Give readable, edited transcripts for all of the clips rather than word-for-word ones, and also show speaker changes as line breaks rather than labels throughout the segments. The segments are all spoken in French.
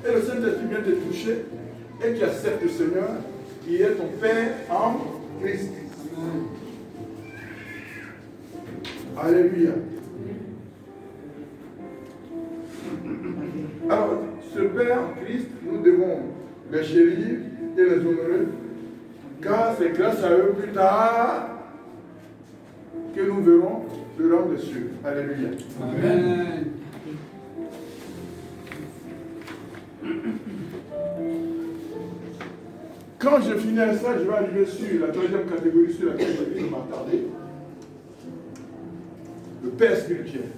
et le Saint-Esprit vient te toucher et tu acceptes le Seigneur, il est ton Père en Christ. Alléluia. Alors, ce Père en Christ, nous devons les chérir et les honorer, car c'est grâce à eux plus tard que nous verrons le royaume des cieux. Alléluia. Amen. Quand je finis ça, je vais arriver sur la troisième catégorie sur laquelle je vais m'attarder. Le Père spirituel.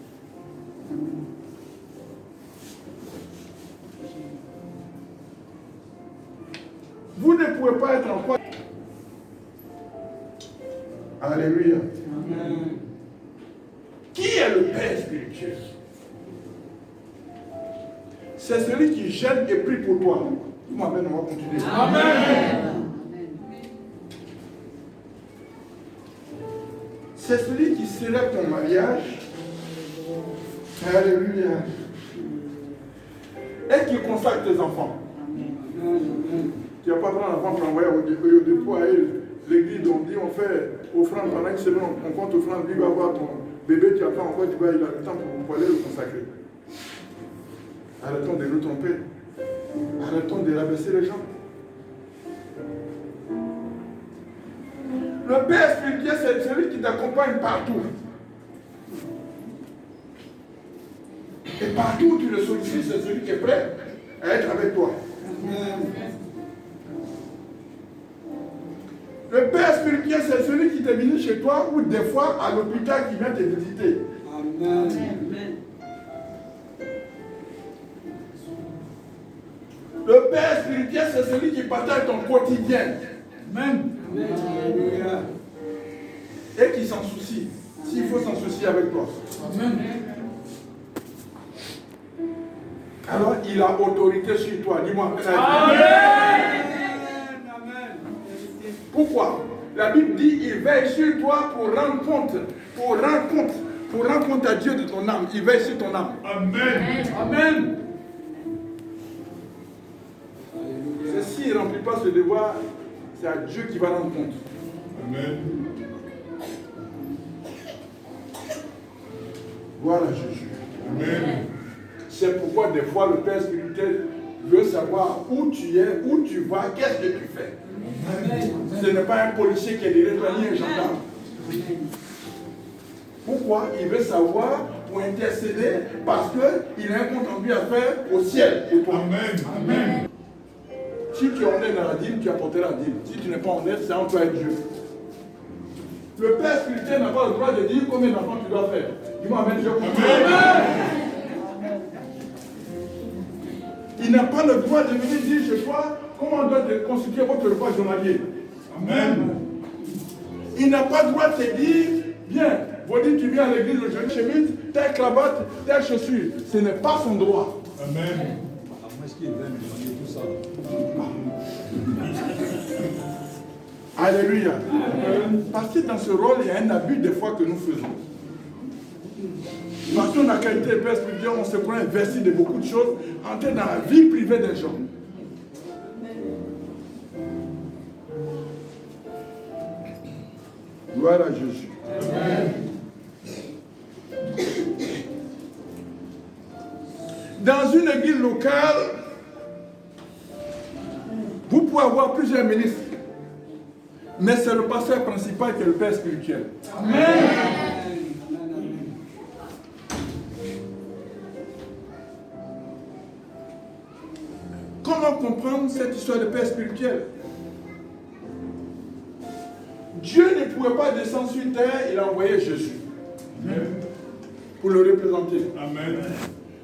Vous ne pouvez pas être en foi. Alléluia. Amen. Qui est le Père spirituel? C'est celui qui gêne et prie pour toi. Amen, on va continuer. Amen. C'est celui qui célèbre ton mariage. Alléluia. Et qui consacre tes enfants. Tu n'as pas besoin d'enfants pour envoyer au dépôt à l'église, on dit on fait offrande pendant une semaine, on compte offrande, lui va voir ton bébé, tu as fait encore, tu vois, il a le temps pour aller le consacrer. Arrêtons de nous tromper. Arrêtons de rabaisser les gens. Le Père spirituel, c'est celui qui t'accompagne partout. Et partout où tu le sollicites, c'est celui qui est prêt à être avec toi. Le Père spirituel, c'est celui qui te visite chez toi ou des fois à l'hôpital qui vient te visiter. Amen. Le Père spirituel, c'est celui qui partage ton quotidien. Amen. Amen. Et qui s'en soucie. S'il faut s'en soucier avec toi. Amen. Alors, il a autorité sur toi. Dis-moi. Amen. Amen. Pourquoi? La Bible dit, il veille sur toi pour rendre compte à Dieu de ton âme. Il veille sur ton âme. Amen. Amen. S'il ne remplit pas ce devoir, c'est à Dieu qui va rendre compte. Amen. Voilà Jésus. Amen. C'est pourquoi des fois le Père spirituel veut savoir où tu es, où tu vas, qu'est-ce que tu fais. Amen. Ce n'est pas un policier qui est derrière toi, ni un gendarme. Pourquoi? Il veut savoir pour intercéder parce qu'il a un compte rendu à faire au ciel pour toi. Amen. Amen. Si tu es honnête dans la dîme, tu apporteras la dîme. Si tu n'es pas honnête, c'est entre toi et Dieu. Le Père spirituel n'a pas le droit de dire combien d'enfants tu dois faire. Dis-moi Amen, Dieu. Amen. Il n'a pas le droit de venir dire chez toi comment on doit constituer votre repas journalier. Amen. Il n'a pas le droit de te dire, bien, vous dites tu viens à l'église aujourd'hui, chemise, telle cravate, telle chaussure. Ce n'est pas son droit. Amen. Est-ce qu'il va me donner tout ça? Alléluia. Parce que dans ce rôle, il y a un abus des fois que nous faisons. Parce qu'on a qualité de Père spirituel, on se prend investi de beaucoup de choses, entrer dans la vie privée des gens. Gloire à Jésus. Amen. Dans une église locale, vous pouvez avoir plusieurs ministres, mais c'est le pasteur principal qui est le Père spirituel. Amen. Comment comprendre cette histoire de Père spirituel? Dieu ne pouvait pas descendre sur terre, il a envoyé Jésus. Amen. Pour le représenter. Amen.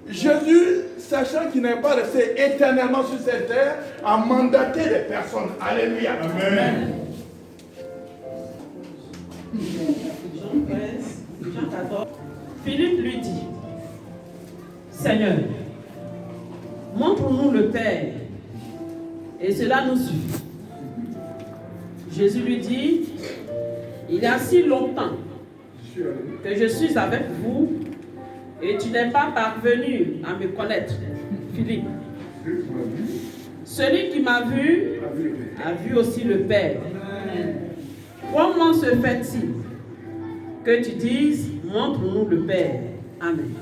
Jésus, sachant qu'il n'avait pas resté éternellement sur cette terre, a mandaté des personnes. Alléluia. Amen.
Jean 13, Jean 14. Philippe lui dit, Seigneur, montre-nous le Père, et cela nous suffit. Jésus lui dit, il y a si longtemps que je suis avec vous, et tu n'es pas parvenu à me connaître, Philippe. Celui qui m'a vu a vu aussi le Père. Comment se fait-il que tu dises, montre-nous le Père? Amen.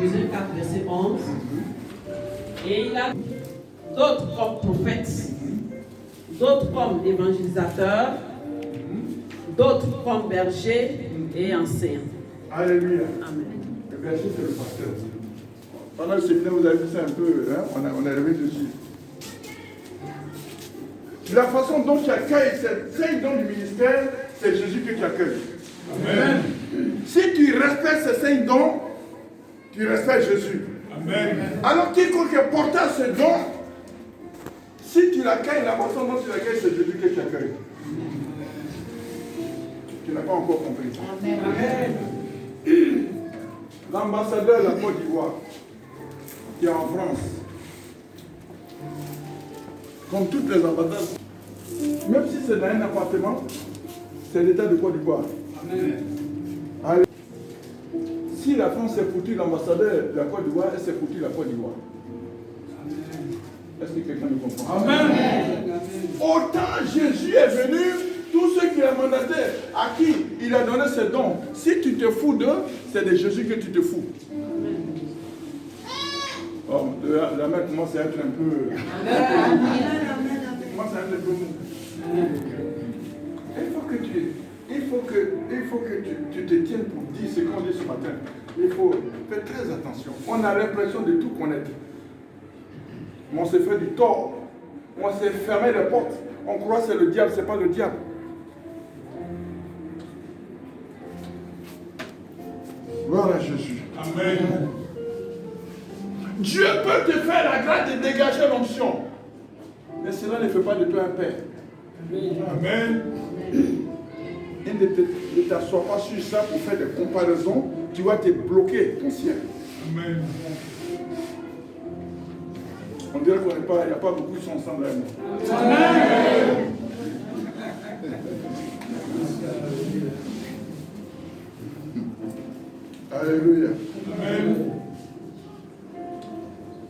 Jésus 4, verset 11. Et il a d'autres comme prophètes, d'autres comme évangélisateurs, d'autres comme bergers et enseignants.
Alléluia.
Amen.
Le berger, c'est le pasteur. Pendant le séminaire, vous avez vu ça un peu, hein? On est arrivé dessus. La façon dont tu accueilles ces dons du ministère, c'est Jésus que tu accueilles. Amen. Si tu respectes ces 5 dons, tu respectes Jésus. Amen. Alors quiconque est porteur ce don, si tu l'accueilles, la façon dont tu l'accueilles, c'est Jésus que tu accueilles. Tu n'as pas encore compris. Amen. L'ambassadeur de la Côte d'Ivoire, qui est en France, comme toutes les ambassades, même si c'est dans un appartement, c'est l'État de Côte d'Ivoire. Amen. Si la France s'est foutue l'ambassadeur de la Côte d'Ivoire, elle s'est foutue la Côte d'Ivoire. Est-ce que quelqu'un me comprend? Amen. Autant Jésus est venu, tous ceux qui ont mandaté, à qui il a donné ses dons, si tu te fous d'eux, c'est de Jésus que tu te fous. Oh, la main commence à être un peu... commence à être un peu mou. Il faut que tu te tiennes pour dire ce qu'on dit ce matin. Il faut faire très attention. On a l'impression de tout connaître. Mais on s'est fait du tort. On s'est fermé les portes. On croit que c'est le diable, ce n'est pas le diable. Gloire à Jésus. Amen. Dieu peut te faire la grâce de dégager l'onction. Mais cela ne fait pas de toi un père. Amen. Et ne t'assois pas sur ça pour faire des comparaisons. Tu vas te bloquer ton ciel. Amen. On dirait qu'il n'y a pas beaucoup qui sont ensemble avec moi. Amen. Alléluia. Amen.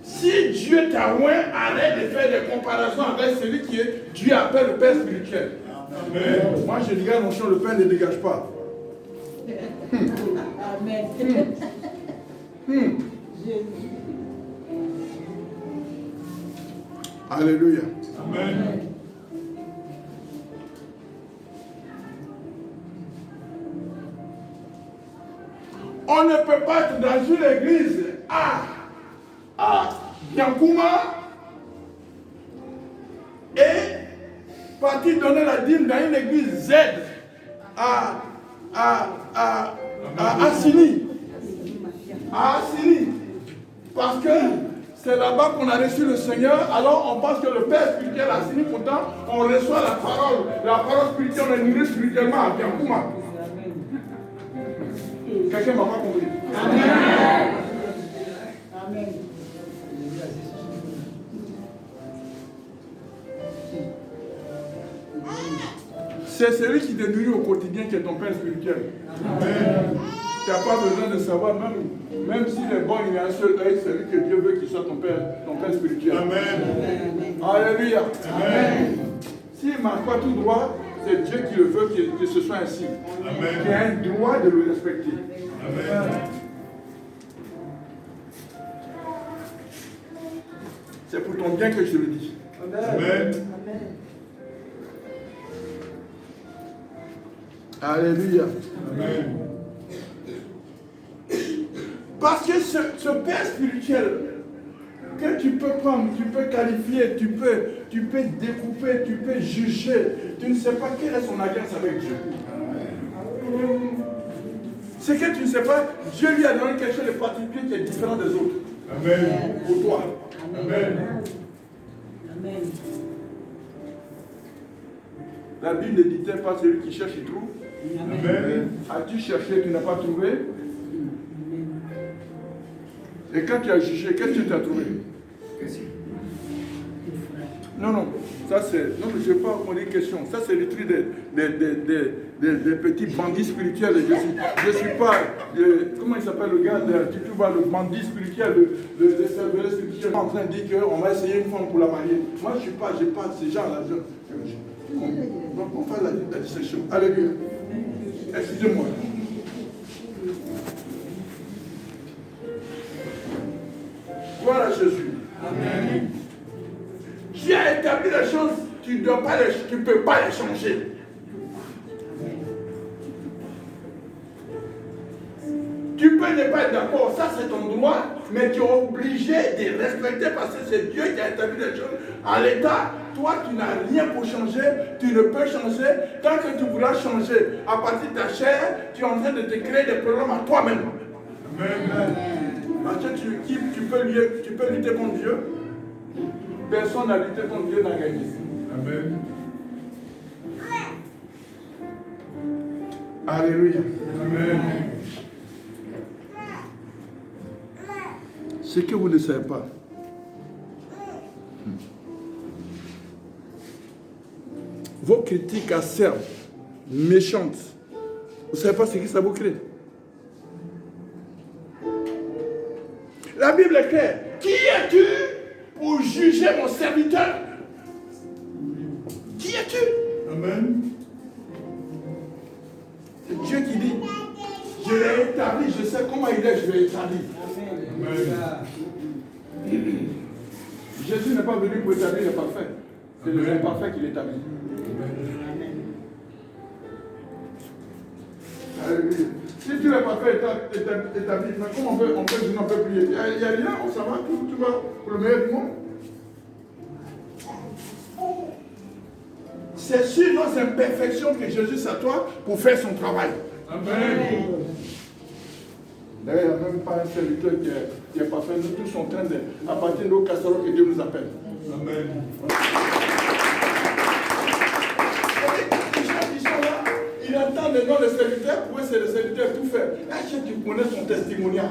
Si Dieu t'a oint, arrête de faire des comparaisons avec celui qui est Dieu appelle le Père spirituel. Amen. Moi je dégage l'onction, le Père ne dégage pas. Amen. Alléluia. Amen. On ne peut pas être dans une église à Yankouma et partir donner la dîme dans une église Z à Assini. À Assini. Parce que c'est là-bas qu'on a reçu le Seigneur. Alors on pense que le Père spirituel à Assini, pourtant on reçoit la parole spirituelle, on est nourri spirituellement à Yankouma. Quelqu'un ne m'a pas compris. Amen. Amen. C'est celui qui te nourrit au quotidien qui est ton Père spirituel. Amen. Tu n'as pas besoin de savoir, même s'il est bon, il y a un seul œil, c'est lui que Dieu veut qu'il soit ton Père spirituel. Amen. Alléluia. Amen. S'il ne marche pas tout droit, c'est Dieu qui le veut que ce soit ainsi. Amen. Il y a un droit de le respecter. Amen. C'est pour ton bien que je le dis. Amen. Amen. Alléluia. Amen. Parce que ce Père spirituel que tu peux prendre, tu peux qualifier, tu peux découper, tu peux juger, tu ne sais pas quelle est son alliance avec Dieu. C'est que tu ne sais pas, Dieu lui a donné quelque chose de particulier qui est différent des autres. Amen. Pour toi. Amen. Amen. La Bible ne dit pas celui qui cherche, il trouve. Amen. As-tu cherché, tu n'as pas trouvé? Et quand tu as jugé, qu'est-ce que tu as trouvé? Non, Ça, c'est... Non, mais je ne vais pas poser une question. Ça, c'est le truc des petits bandits spirituels. Je ne suis pas... comment il s'appelle le gars tu vois, le bandit spirituel, le cerveau spirituel en train de dire qu'on va essayer une femme pour la marier. Moi, je n'ai pas ces gens-là. On fait la dissection. Alléluia. Excusez-moi. Voilà Jésus. Amen. Qui a établi les choses, tu ne peux pas les changer. Tu peux ne pas être d'accord, ça c'est ton droit, mais tu es obligé de respecter parce que c'est Dieu qui a établi les choses en l'état. Toi, tu n'as rien pour changer, tu ne peux changer. Tant que tu voudras changer à partir de ta chair, tu es en train de te créer des problèmes à toi-même. Amen. Parce que tu peux lutter contre Dieu. Personne n'a lutté contre Dieu, n'a gagné. Amen. Alléluia. Amen. Ce que vous ne savez pas. Vos critiques acerbes, méchantes, vous ne savez pas ce que ça vous crée. La Bible est claire. Qui es-tu pour juger mon serviteur? Qui es-tu? Amen. C'est Dieu qui dit, je l'ai établi, je sais comment il est, je l'ai établi. Amen. Jésus n'est pas venu pour établir les parfaits. C'est les imparfaits qu'il établit. Alléluia. Si tu n'es pas fait établi, mais comment on peut je n'en peux prier? Il n'y a rien, ça va, tout va pour le meilleur du monde. C'est sur nos imperfections que Jésus s'assoit pour faire son travail. Amen. D'ailleurs, il n'y a même pas un serviteur qui est parfait. Nous tous sommes en train d'appartenir nos casseroles que Dieu nous appelle. Amen. Il entend le nom de serviteur, pour eux c'est le serviteur tout faire. Est-ce que tu connais son testimonial?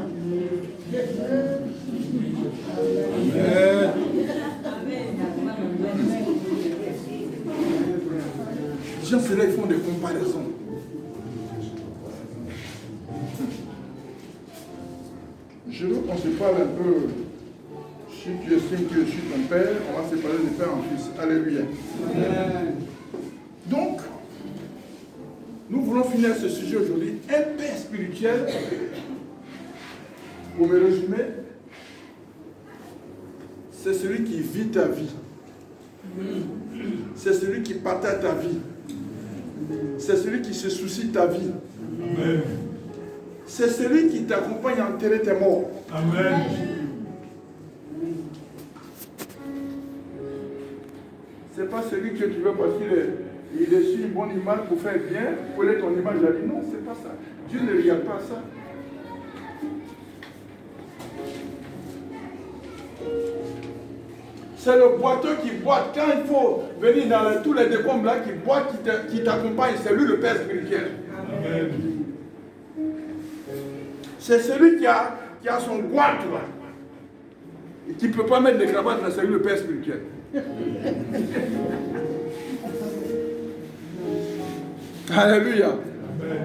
Les gens, c'est là, ils font des comparaisons. Je veux qu'on se parle un peu. Si tu estimes que je suis ton père, on va se parler de père en fils. Alléluia. Donc, nous voulons finir ce sujet aujourd'hui. Un père spirituel, pour me résumer, c'est celui qui vit ta vie. C'est celui qui partage ta vie. C'est celui qui se soucie de ta vie. Amen. C'est celui qui t'accompagne à enterrer tes morts. Amen. C'est pas celui que tu veux parce qu'il est sur une bonne image pour faire bien, pour être ton image à lui. Non, c'est pas ça. Dieu ne regarde pas ça. C'est le boiteux qui boite. Quand il faut venir dans tous les décombres là, qui boite, qui t'accompagne, c'est lui le Père spirituel. Amen. C'est celui qui a son goitre là. Et qui ne peut pas mettre des cravates, c'est lui le Père spirituel. Alléluia.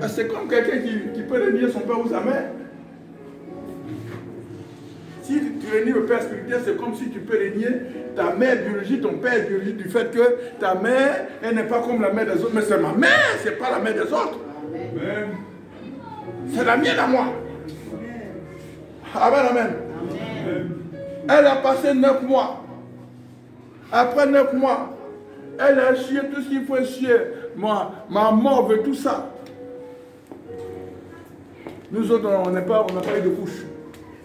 C'est comme quelqu'un qui peut renier son père ou sa mère. Si tu renies le père spirituel, c'est comme si tu peux renier ta mère biologique, ton père biologique, du fait que ta mère, elle n'est pas comme la mère des autres, mais c'est ma mère, c'est pas la mère des autres. Amen. C'est la mienne à moi. Amen, amen. Amen. Elle a passé 9 mois. Après 9 mois, elle a chié tout ce qu'il faut chier. Moi, ma mort veut tout ça. Nous autres, on n'a pas eu de couche.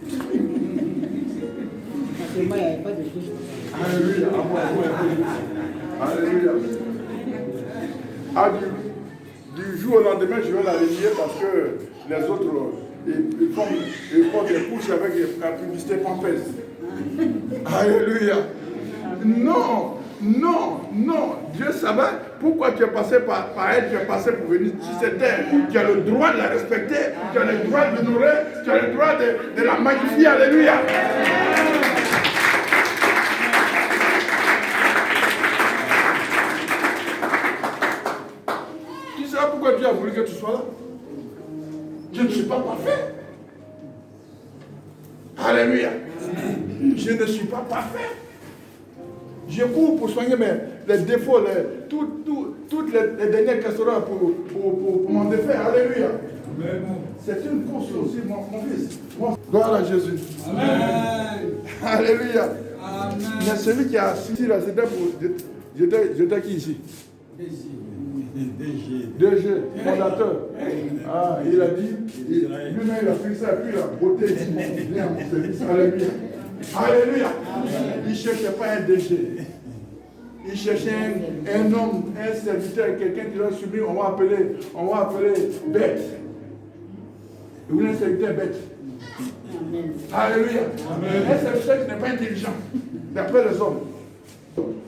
Parce que moi, il n'y avait pas de couche.
Alléluia. Alléluia. Ah, du jour au lendemain, je vais la renier parce que les autres, ils font des couches avec la publicité Pampers. Alléluia. Non, non, non. Dieu savait pourquoi tu es passé par elle, tu es passé pour venir sur cette terre. Tu as le droit de la respecter, tu as le droit de l'honorer, tu as le droit de la magnifier. Alléluia. Je ne suis pas parfait. Alléluia. Je ne suis pas parfait. Je cours pour soigner les défauts, toutes les dernières casseroles pour m'en défaire. Alléluia. C'est une course aussi, mon fils. Gloire à Jésus. Amen. Alléluia. Amen. Mais celui qui a assis là, c'était pour. J'étais qui ici? DG, fondateur. Ah, il a dit, lui-même il a pris ça, puis il a botté ici. Alléluia. Alléluia. Il ne cherchait pas un DG. Il cherchait un homme, un serviteur, quelqu'un qui l'a subi, on va appeler bête. Il voulait un serviteur bête. Alléluia. Un serviteur qui n'est pas intelligent, d'après les hommes.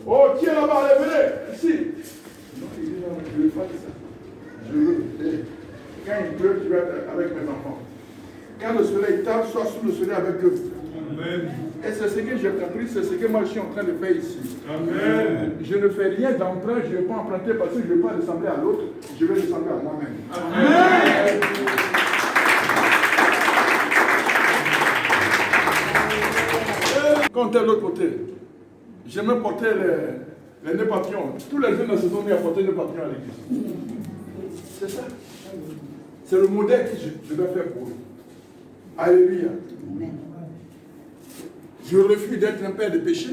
Oh, qui est là-bas, allez, venez, ici. Non, il dit non, je ne veux pas ça. Je veux. Quand il pleut, tu vas être avec mes enfants. Quand le soleil tape, sois sous le soleil avec eux. Amen. Et c'est ce que j'ai compris, c'est ce que moi je suis en train de faire ici. Amen. Je ne fais rien d'emprunt, je ne vais pas emprunter parce que je ne vais pas ressembler à l'autre, je vais ressembler à moi-même. Amen. Quand tu es de l'autre côté, j'aimais porter les nœuds papillons. Tous les jeunes se sont mis à porter les nœuds papillons à l'église. C'est ça. C'est le modèle que je dois faire pour eux. Alléluia. Amen. Je refuse d'être un père de péché.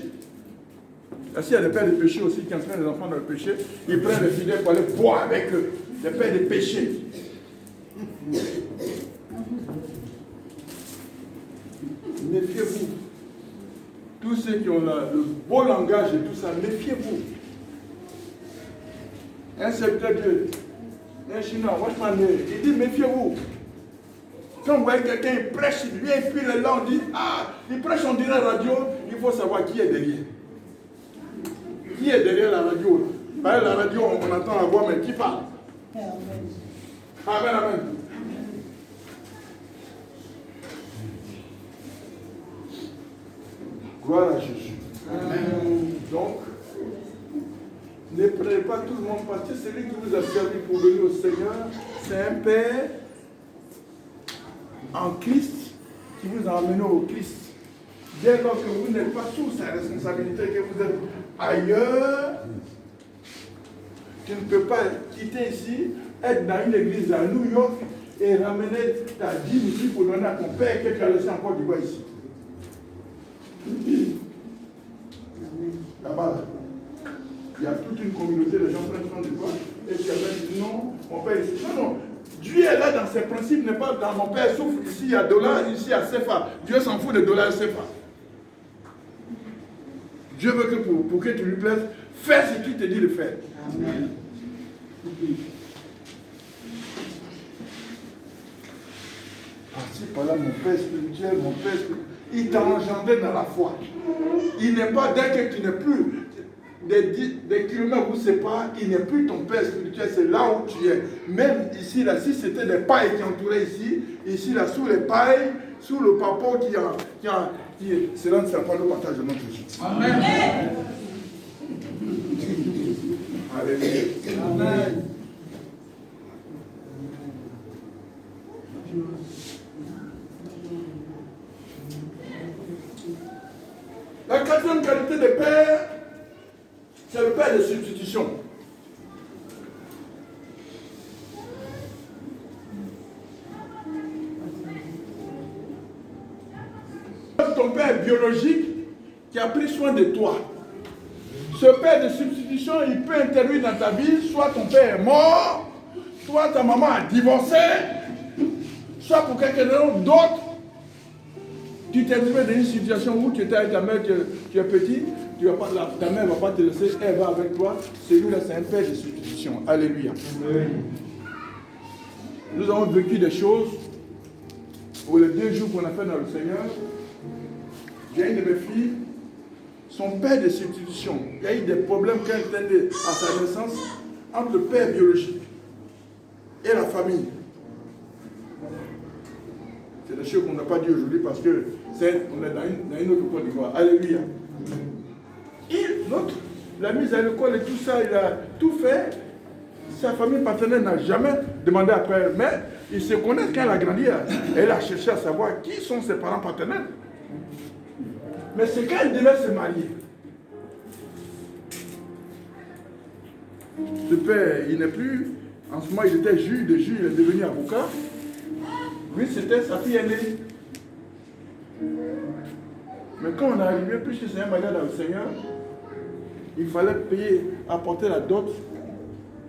S'il y a des pères de péché aussi qui entraînent les enfants dans le péché, ils prennent les fidèles pour aller boire avec eux. Des pères de péché. Méfiez-vous. Tous ceux qui ont le beau langage et tout ça, méfiez-vous. Un serviteur de Dieu, un chinois, il dit méfiez-vous. Quand vous voyez quelqu'un, il prêche, il vient, puis le là, on dit, il prêche, on dirait radio, il faut savoir qui est derrière. Qui est derrière la radio? Par la radio, on entend la voix, mais qui parle? Amen, amen. Gloire à Jésus. Amen. Donc, ne prenez pas tout le monde, parce que celui qui vous a servi pour venir au Seigneur, c'est un Père en Christ qui vous a amené au Christ. Dès lors que vous n'êtes pas sous sa responsabilité, que vous êtes ailleurs, tu ne peux pas quitter ici, être dans une église à New York et ramener ta dîme ici pour donner à ton père que tu as laissé en Côte d'Ivoire ici. Là-bas, il y a toute une communauté, les gens prennent soin de toi, et tu as dit non, mon père ici. Non, non. Dieu est là dans ses principes, n'est pas dans mon père souffre, ici il y a dollar, ici il y a CFA. Dieu s'en fout de dollars et CFA. Dieu veut que pour que tu lui plaises, fais ce qu'il te dit de faire. Amen. Par-ci, par-là, mon père spirituel, mon père spirituel, il t'a engendré dans la foi. Il n'est pas, dès que tu n'es plus, des kilomètres vous séparent, il n'est plus ton père spirituel, c'est là où tu es. Même ici, là, si c'était des pailles qui entouraient ici, là, sous les pailles, sous le papeau cela ne sera pas le partage de notre Jésus. Amen. Alléluia. Amen. La quatrième qualité de père, c'est le père de substitution. Ton père biologique qui a pris soin de toi. Ce père de substitution, il peut intervenir dans ta vie, soit ton père est mort, soit ta maman a divorcé, soit pour quelqu'un d'autre. Tu t'es trouvé dans une situation où tu étais avec ta mère, tu es petit, ta mère ne va pas te laisser, elle va avec toi. Celui-là, c'est un père de substitution. Alléluia. Nous avons vécu des choses pour les 2 jours qu'on a fait dans le Seigneur. J'ai une de mes filles, son père de substitution. Il y a eu des problèmes quand elle était à sa naissance entre le père biologique et la famille. C'est des choses qu'on n'a pas dit aujourd'hui parce que on est dans une autre Côte d'Ivoire. Alléluia. Et l'autre l'a mise à l'école et tout ça, il a tout fait. Sa famille paternelle n'a jamais demandé après elle, mais il se connaît quand elle a grandi. Elle a cherché à savoir qui sont ses parents paternels. Mais c'est quand elle devait se marier. Ce père, il n'est plus. En ce moment, il était juge, de juge, il est devenu avocat. Lui, c'était sa fille aînée. Mais quand on est arrivé, puisque c'est un mariage dans le Seigneur, il fallait payer, apporter la dot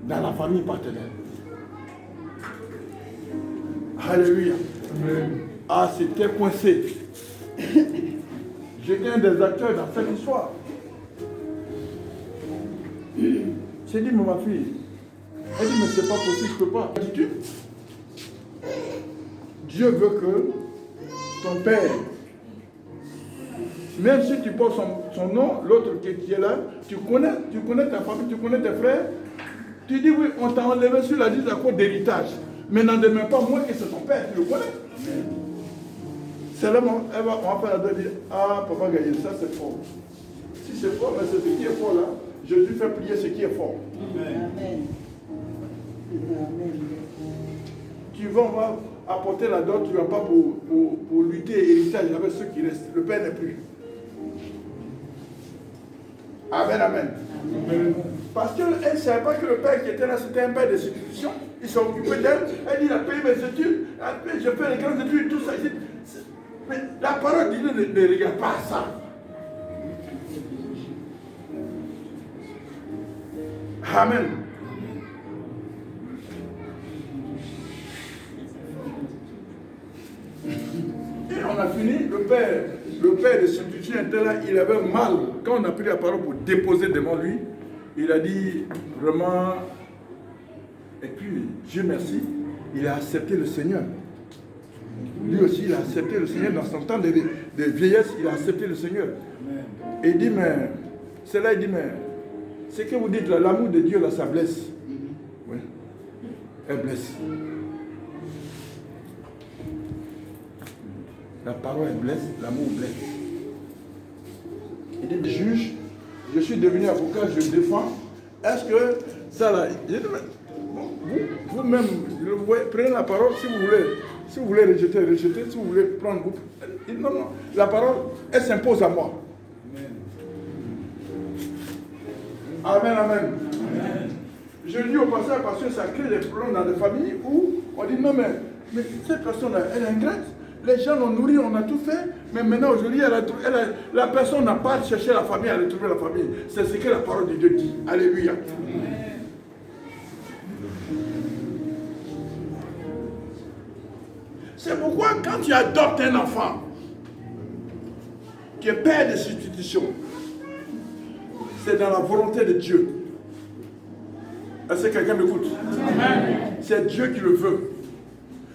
dans la famille paternelle. Alléluia. Ah, c'était coincé. J'étais un des acteurs dans cette histoire. J'ai dit, mais ma fille, elle dit, mais c'est pas possible, je ne peux pas. Dis-tu? Dieu veut que ton père, même si tu portes son nom, l'autre qui est là, tu connais ta famille, tu connais tes frères, tu dis oui, on t'a enlevé sur la liste à cause d'héritage. Mais n'en demeure pas moins que c'est ton père, tu le connais. C'est là, on va faire la doigt dire, ah, papa Gaïel, ça c'est fort. Si c'est fort, mais c'est ce qui est fort là. Jésus fait plier ce qui est fort.
Amen. Amen.
Tu vas, on va apporter la dot, tu ne vas pas pour lutter héritage avec ceux qui restent. Le père n'est plus. Amen, amen. Amen. Parce qu'elle ne savait pas que le père qui était là, c'était un père de substitution. Il s'est occupé d'elle. Elle dit, il a payé mes études. Je fais les grandes études, tout ça. Mais la parole de Dieu ne regarde pas ça. Amen. Et on a fini, le père de substitution était là, il avait mal. Quand on a pris la parole pour déposer devant lui, il a dit vraiment, et puis Dieu merci, il a accepté le Seigneur. Lui aussi, il a accepté le Seigneur dans son temps de vieillesse, il a accepté le Seigneur. Et il dit, mais, c'est là, il dit, mais, ce que vous dites là, l'amour de Dieu là, ça blesse. Oui, elle blesse. La parole elle blesse, l'amour blesse. Il dit, juge, je suis devenu avocat, je défends. Est-ce que ça là, vous-même, prenez la parole si vous voulez rejeter, rejetez, si vous voulez prendre, vous. Non, non, la parole, elle s'impose à moi. Amen, amen. Amen. Je dis au passage parce que ça crée des problèmes dans les familles où on dit non, mais cette personne-là, elle est ingrate. Les gens l'ont nourri, on a tout fait, mais maintenant aujourd'hui, la personne n'a pas cherché la famille, elle a retrouvé la famille. C'est ce que la parole de Dieu dit. Alléluia. Amen. C'est pourquoi quand tu adoptes un enfant qui est père de substitution, c'est dans la volonté de Dieu. Est-ce que quelqu'un m'écoute? C'est Dieu qui le veut.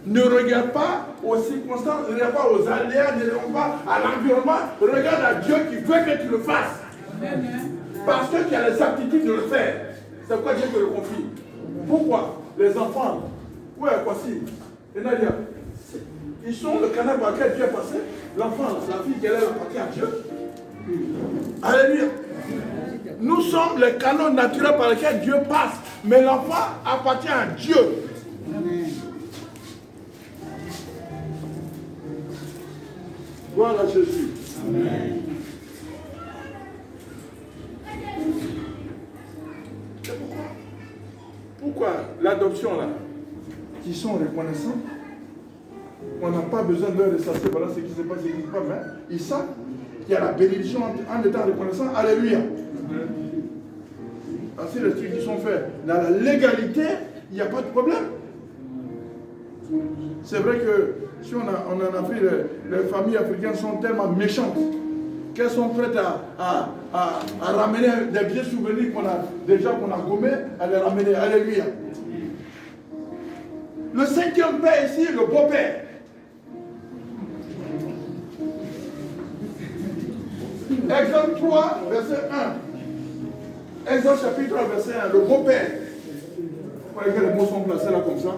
Ne regarde pas aux circonstances, ne regarde pas aux aléas, ne regarde pas à l'environnement. Regarde à Dieu qui veut que tu le fasses. Parce que tu as les aptitudes de le faire. C'est pourquoi Dieu te le confie. Pourquoi? Les enfants, où est Kwasi et Nadia, ils sont le canal par lequel Dieu est passé. L'enfant, la fille qu'elle appartient à Dieu. Alléluia. Nous sommes les canaux naturels par lesquels Dieu passe. Mais l'enfant appartient à Dieu. Gloire à Jésus. Amen. Pourquoi l'adoption là, qui sont reconnaissants, on n'a pas besoin de leur ressasser, voilà ce qui se passe, ce qui se passe, mais ils savent qu'il y a la bénédiction en étant reconnaissant. Alléluia. Parce que les trucs qui sont faits dans la légalité, il n'y a pas de problème. C'est vrai que si on en Afrique, les familles africaines sont tellement méchantes qu'elles sont prêtes à ramener des vieux souvenirs qu'on a gommés, à les ramener. Alléluia. Le cinquième père ici, le beau-père. Exode 3, verset 1. Exode chapitre 3, verset 1. Le beau-père. Vous voyez que les mots sont placés là comme ça.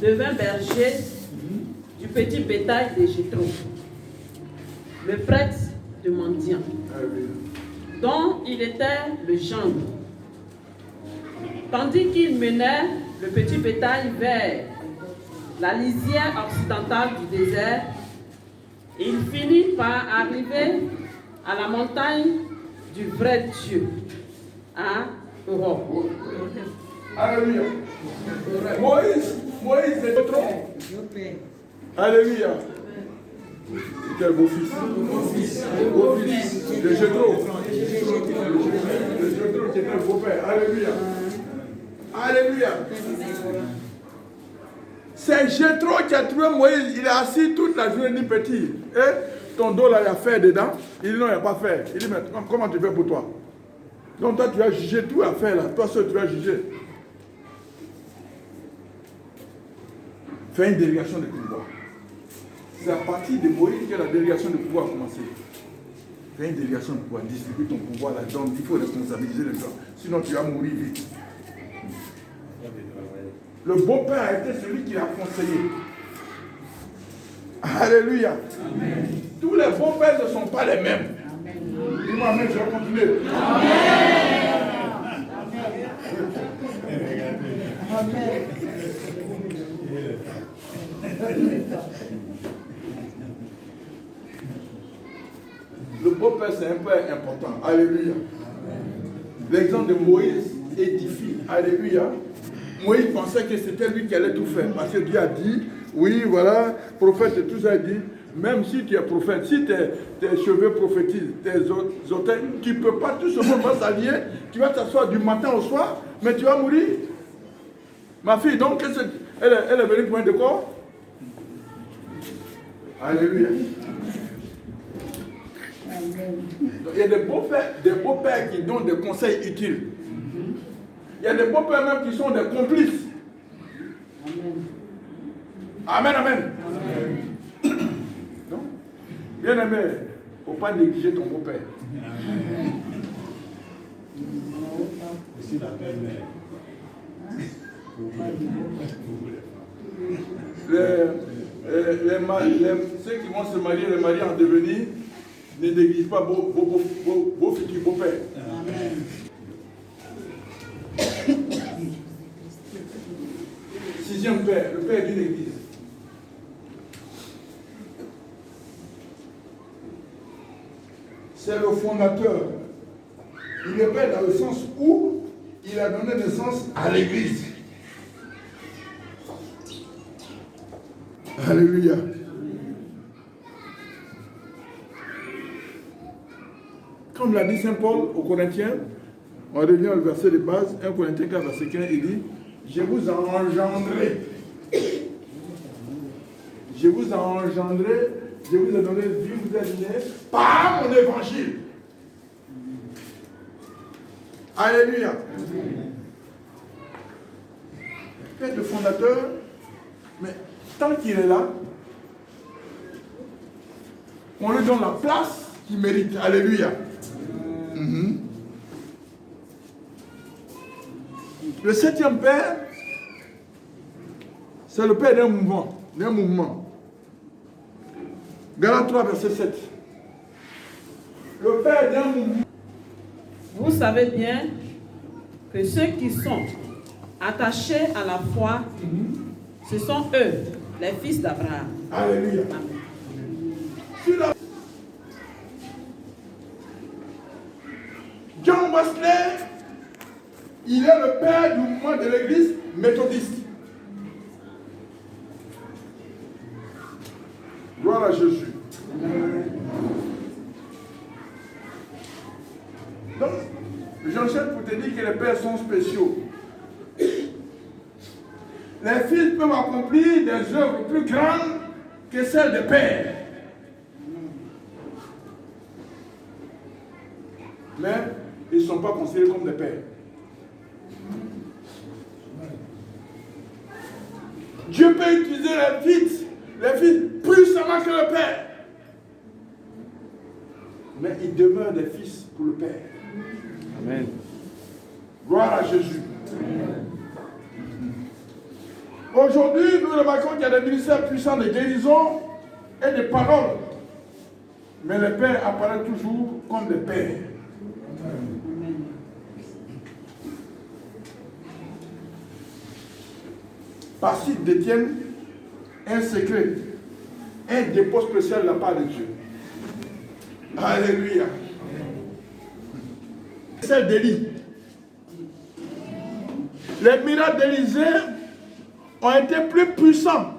Devint berger du petit bétail de Jéthro, le prêtre de mendiant. dont il était le gendre. Tandis qu'il menait le petit bétail vers la lisière occidentale du désert, il finit par arriver à la montagne du vrai Dieu, à Europe.
Alléluia. Moïse est trop. Alléluia. Quel beau-fils. Beau-fils de Jétro. De Jétro qui était le beau-père. Alléluia. Alléluia. C'est Jétro qui a trouvé Moïse. Il est assis toute la journée, dit petit. Et ton dos là, il y a fer dedans. Il dit non, il n'y a pas fer. Il dit mais comment tu fais pour toi? Donc toi, tu vas juger tout à faire là. Toi seul, tu vas juger. Fais une délégation de pouvoir. C'est à partir de Moïse que la délégation de pouvoir a commencé. Fais une délégation de pouvoir, distribue ton pouvoir là-dedans. Il faut responsabiliser les gens. Sinon, tu vas mourir vite. Le beau-père a été celui qui l'a conseillé. Alléluia. Amen. Tous les beaux-pères ne sont pas les mêmes. Dis-moi amen, je vais continuer. Amen. Le beau-père, c'est un père important. Alléluia. L'exemple de Moïse édifie. Alléluia. Moïse pensait que c'était lui qui allait tout faire. Parce que Dieu a dit, oui, voilà, prophète et tout ça, il dit, même si tu es prophète, si tes cheveux prophétisent, tes orteils, tu ne peux pas tout ce monde va s'allier, tu vas t'asseoir du matin au soir, mais tu vas mourir. Ma fille, donc, elle est venue pour un décor. Alléluia. Il y a des beaux-pères qui donnent des conseils utiles. Il y a des beaux-pères même qui sont des complices. Amen, amen. Donc, bien aimé, il ne faut pas négliger ton beau-père. Aussi la belle-mère. Ceux qui vont se marier, les mariés en devenir, ne négligent pas vos futurs beaux-pères. Amen. Sixième père, le père d'une église. C'est le fondateur. Il est père dans le sens où il a donné naissance à l'église. Alléluia. Comme l'a dit Saint Paul aux Corinthiens, on revient au verset de base, 1 Corinthiens 4, verset 15, il dit, je vous ai engendré. Je vous ai engendré, je vous ai donné vie, vous êtes né par mon évangile. Alléluia. Père le fondateur, mais tant qu'il est là, on lui donne la place qu'il mérite. Alléluia. Le septième père, c'est le père d'un mouvement. Galates 3, verset 7. Le père d'un mouvement.
Vous savez bien que ceux qui sont attachés à la foi, ce sont eux, les fils d'Abraham.
Alléluia. John Wesley, il est le père du mouvement de l'église méthodiste. Gloire à Jésus. Donc, j'enchaîne pour te dire que les pères sont spéciaux. Les fils peuvent accomplir des œuvres plus grandes que celles des pères. Mais ils ne sont pas considérés comme des pères. Dieu peut utiliser les fils puissamment que le père. Mais ils demeurent des fils pour le père. Amen. Gloire à Jésus. Aujourd'hui, nous remarquons qu'il y a des ministères puissants de guérison et de parole. Mais les pères apparaissent toujours comme des pères. parce qu'ils détiennent un secret, un dépôt spécial de la part de Dieu. Alléluia. C'est d'Élie. Les miracles d'Élisée ont été plus puissants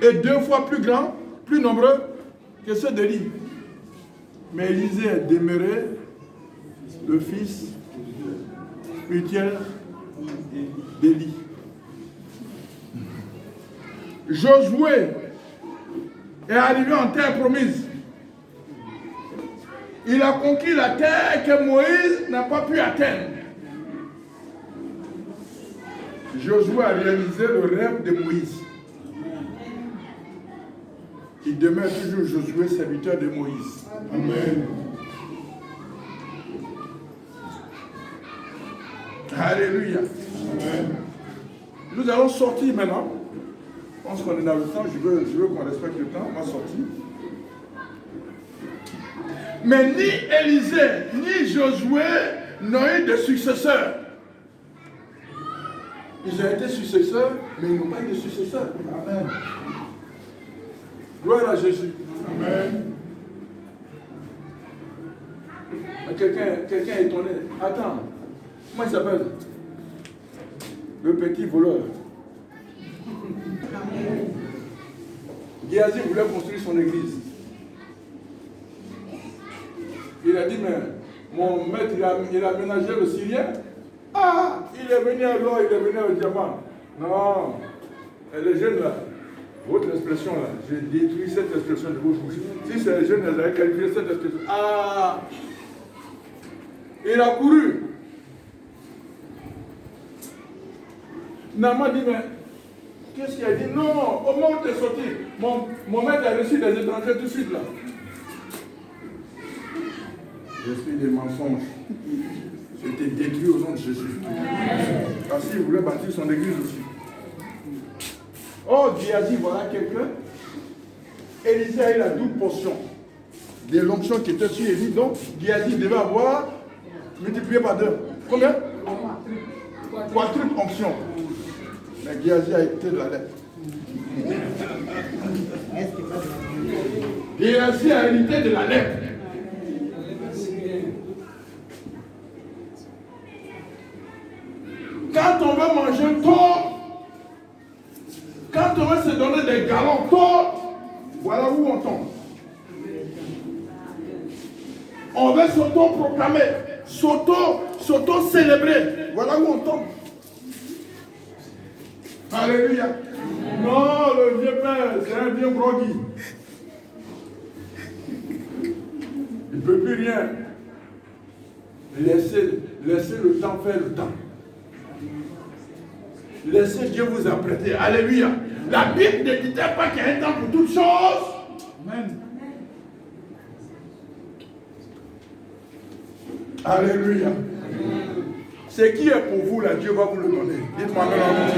et 2 fois plus grands, plus nombreux que ceux d'Élie. Mais Élisée est demeuré le fils spirituel d'Élie. Josué est arrivé en terre promise. Il a conquis la terre que Moïse n'a pas pu atteindre. Josué a réalisé le rêve de Moïse. Il demeure toujours Josué, serviteur de Moïse. Amen. Alléluia. Amen. Nous allons sortir maintenant. Je pense qu'on est dans le temps. Je veux qu'on respecte le temps. On va sortir. Mais ni Élisée, ni Josué n'ont eu de successeurs. Ils ont été successeurs, mais ils n'ont pas eu de successeurs. Amen. Gloire à Jésus. Amen. Quelqu'un est étonné. Attends, comment il s'appelle? Le petit voleur. Géasi voulait construire son église. Il a dit, mais mon maître, il a aménagé le Syrien. Ah, il est venu à l'or, il est venu au diamant. Non, et les jeunes là, votre expression là, j'ai détruit cette expression de votre bouche. Si c'est les jeunes, ils avaient qualifié cette expression. Ah, il a couru. Nama dit, mais qu'est-ce qu'il a dit? Non, au moment où tu es sorti, mon maître a reçu des étrangers tout de suite là. L'esprit des mensonges. C'était détruit au nom de Jésus. Parce qu'il voulait bâtir son église aussi. Oh, Géasi, voilà quelqu'un. Élisée a eu la double portion des l'onction qui était sur Élie. Donc, Géasi devait avoir multiplié par 2. Combien? Quadruple onction. Mais Géasi a été de la lèpre. Géasi a hérité de la lèpre. Quand on veut manger tôt, quand on veut se donner des galons tôt, voilà où on tombe. On veut s'auto-proclamer, s'auto-célébrer, voilà où on tombe. Alléluia. Non, le vieux père, c'est un vieux groggy. Il ne peut plus rien. Laissez le temps faire le temps. Laissez Dieu vous apprêter. Alléluia. La Bible ne dit pas qu'il y a un temps pour toutes choses. Amen. Alléluia. Ce qui est pour vous, là, Dieu va vous le donner. Dites-moi maintenant.